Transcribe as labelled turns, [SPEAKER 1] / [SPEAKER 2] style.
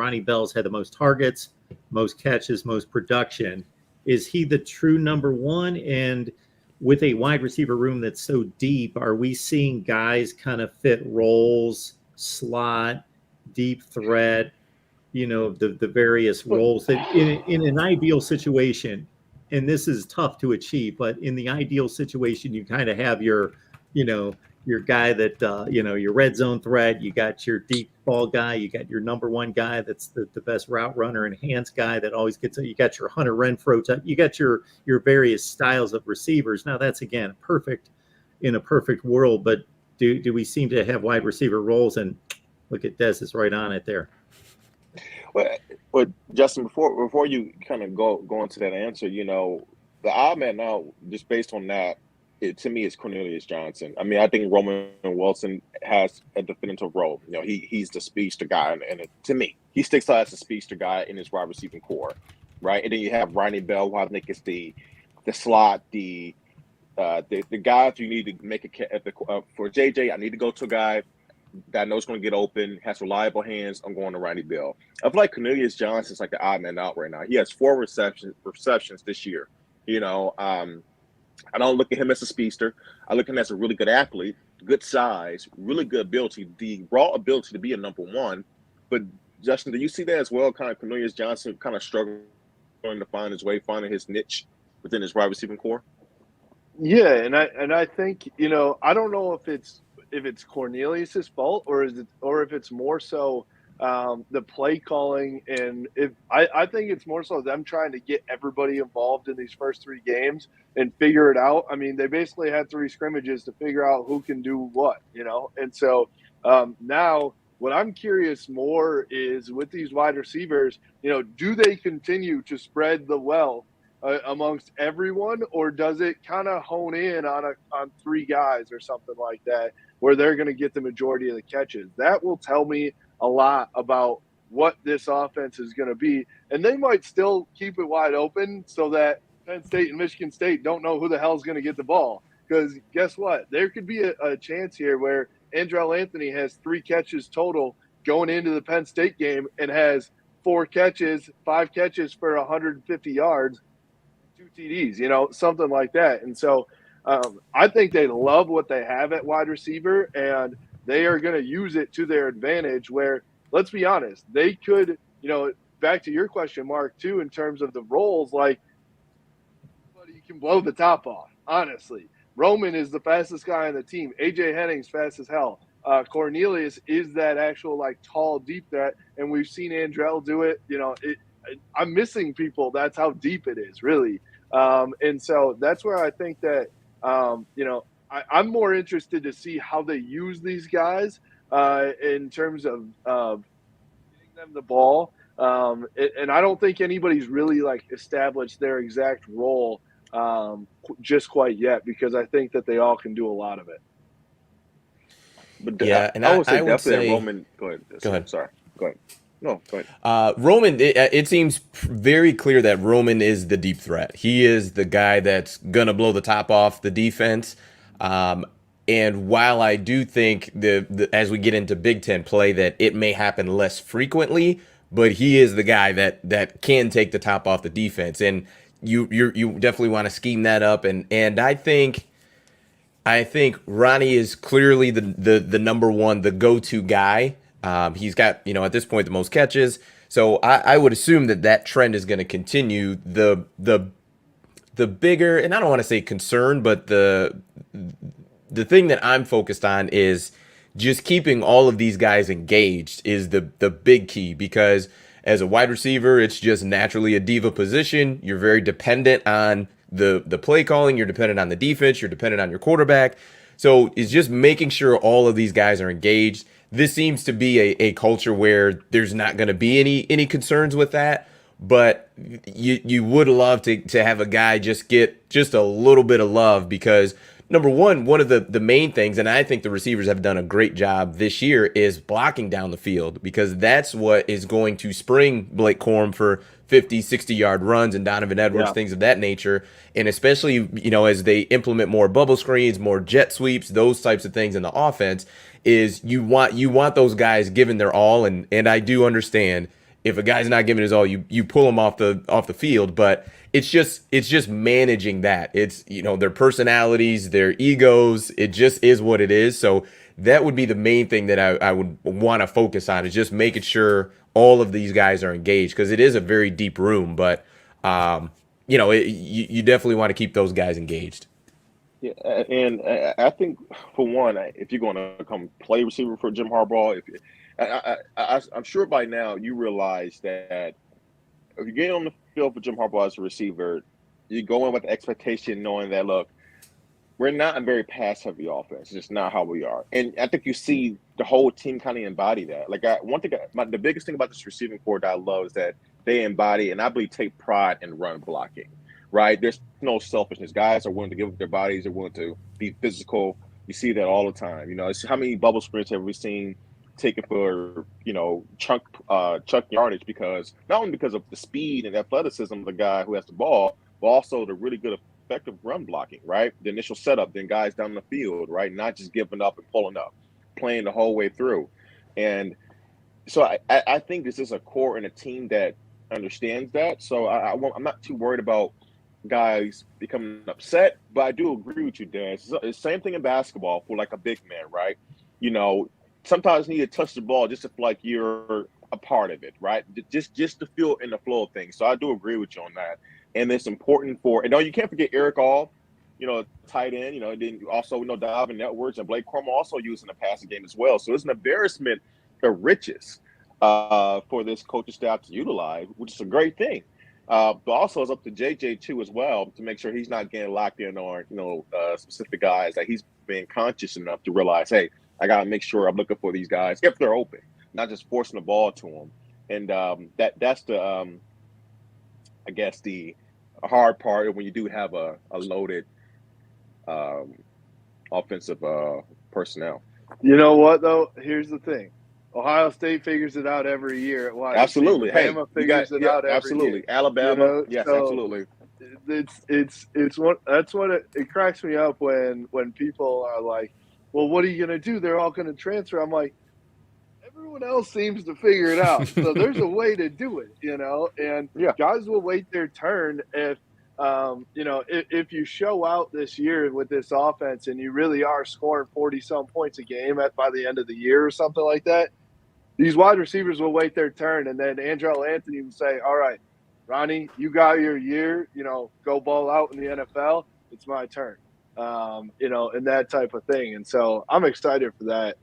[SPEAKER 1] Ronnie Bell's had the most targets, most catches, most production. Is he the true number one? And with a wide receiver room that's so deep, are we seeing guys kind of fit roles, slot, deep threat, the various roles that in an ideal situation, and this is tough to achieve, but in the ideal situation, you kind of have your guy that, your red zone threat, you got your deep ball guy, you got your number one guy that's the best route runner and hands guy that always gets it. You got your Hunter Renfro type, you got your various styles of receivers. Now that's, again, in a perfect world, but do we seem to have wide receiver roles? And look at Des is right on it there.
[SPEAKER 2] Well, Justin, before you kind of go into that answer, the odd man now, just based on that, to me, is Cornelius Johnson. I mean, I think Roman Wilson has a definitive role. He's the speedster guy, and to me, he sticks out as the speedster guy in his wide receiving core, right? And then you have Ronnie Bell, who I think is the slot, the guy. If you need to make for JJ, I need to go to a guy that I know is going to get open, has reliable hands. I'm going to Ronnie Bell. I feel like Cornelius Johnson's like the odd man out right now. He has 4 receptions this year. I don't look at him as a speedster. I look at him as a really good athlete, good size, really good ability, the raw ability to be a number one. But Justin, do you see that as well? Kind of Cornelius Johnson kind of struggling to find his way, finding his niche within his wide receiving core?
[SPEAKER 3] Yeah, and I think, I don't know if it's Cornelius's fault or if it's more so the play calling, and I think it's more so them trying to get everybody involved in these first 3 games and figure it out. I mean, they basically had 3 scrimmages to figure out who can do what, and so now what I'm curious more is with these wide receivers, do they continue to spread the wealth amongst everyone, or does it kind of hone in on 3 guys or something like that where they're going to get the majority of the catches? That will tell me a lot about what this offense is going to be. And they might still keep it wide open so that Penn State and Michigan State don't know who the hell is going to get the ball. Because guess what? There could be a chance here where Andrell Anthony has 3 catches total going into the Penn State game and has 5 catches for 150 yards, 2 TDs, something like that. And so I think they love what they have at wide receiver, and they are going to use it to their advantage where, let's be honest, they could, back to your question, Mark, too, in terms of the roles, like, you can blow the top off, honestly. Roman is the fastest guy on the team. A.J. Henning's fast as hell. Cornelius is that actual, tall, deep threat, and we've seen Andrell do it. I'm missing people. That's how deep it is, really. And so that's where I think that, I'm more interested to see how they use these guys in terms of getting them the ball. And I don't think anybody's really established their exact role just quite yet, because I think that they all can do a lot of it.
[SPEAKER 2] But
[SPEAKER 4] yeah, and
[SPEAKER 2] I would say
[SPEAKER 4] I would
[SPEAKER 2] definitely
[SPEAKER 4] say,
[SPEAKER 2] Roman. Go ahead.
[SPEAKER 4] Go ahead.
[SPEAKER 2] Sorry. Go ahead. No, go ahead.
[SPEAKER 4] Roman, it seems very clear that Roman is the deep threat. He is the guy that's going to blow the top off the defense. And while I do think as we get into Big Ten play that it may happen less frequently, but he is the guy that can take the top off the defense. And you definitely want to scheme that up. And I think Ronnie is clearly the number one, the go-to guy. He's got, at this point, the most catches. So I would assume that trend is going to continue. The bigger, and I don't want to say concern, but the thing that I'm focused on is just keeping all of these guys engaged is the big key, because as a wide receiver, it's just naturally a diva position. You're very dependent on the play calling. You're dependent on the defense. You're dependent on your quarterback. So it's just making sure all of these guys are engaged. This seems to be a culture where there's not going to be any concerns with that, but you would love to have a guy just get just a little bit of love, because number one of the main things, and I think the receivers have done a great job this year, is blocking down the field, because that's what is going to spring Blake Corum for 50, 60-yard runs and Donovan Edwards, things of that nature. And especially, as they implement more bubble screens, more jet sweeps, those types of things in the offense, is you want those guys giving their all. And I do understand if a guy's not giving his all, you pull him off the field. But it's just managing that. It's, you know, their personalities, their egos. It just is what it is. So that would be the main thing that I would want to focus on, is just making sure all of these guys are engaged, because it is a very deep room. But you know, you definitely want to keep those guys engaged.
[SPEAKER 2] Yeah, and I think, for one, if you're going to come play receiver for Jim Harbaugh, I'm sure by now you realize that if you get on the field for Jim Harbaugh as a receiver, you go in with the expectation knowing that, look, we're not a very pass-heavy offense. It's just not how we are. And I think you see the whole team kind of embody that. Like, the biggest thing about this receiving core that I love is that they embody, and I believe take pride in run blocking, right? There's no selfishness. Guys are willing to give up their bodies. They're willing to be physical. You see that all the time. You know, it's how many bubble screens have we seen taken for, you know, chunk yardage, because not only because of the speed and athleticism of the guy who has the ball, but also the really good effective run blocking, right? The initial setup, then guys down the field, right? Not just giving up and pulling up, playing the whole way through. And so I think this is a core and a team that understands that. So I'm not too worried about guys becoming upset, but I do agree with you, Dan. It's the same thing in basketball for like a big man, right? You know, sometimes you need to touch the ball just to feel like you're a part of it, right? Just to feel in the flow of things. So I do agree with you on that. And it's important and no, you can't forget Eric All, you know, tight end, you know, then also, you know, Donovan Edwards and Blake Cornwell also using the passing game as well. So it's an embarrassment of riches for this coaching staff to utilize, which is a great thing. But also it's up to JJ too as well to make sure he's not getting locked in on, you know, specific guys, that he's being conscious enough to realize, hey, I got to make sure I'm looking for these guys if they're open, not just forcing the ball to them. And that's the, I guess, the hard part when you do have a loaded offensive personnel.
[SPEAKER 3] You know what, though? Here's the thing. Ohio State figures it out every year at wide
[SPEAKER 2] Absolutely.
[SPEAKER 3] receiver.
[SPEAKER 2] Hey,
[SPEAKER 3] Bama figures it out every
[SPEAKER 2] absolutely.
[SPEAKER 3] year.
[SPEAKER 2] Alabama,
[SPEAKER 3] You know?
[SPEAKER 2] yes,
[SPEAKER 3] So
[SPEAKER 2] absolutely.
[SPEAKER 3] It's what it cracks me up when people are like, well, what are you going to do? They're all going to transfer. I'm like, everyone else seems to figure it out. So there's a way to do it, you know, and guys will wait their turn if, you know, if you show out this year with this offense and you really are scoring 40-some points a game by the end of the year or something like that, these wide receivers will wait their turn. And then Andrell Anthony will say, all right, Ronnie, you got your year, you know, go ball out in the NFL. It's my turn, you know, and that type of thing. And so I'm excited for that.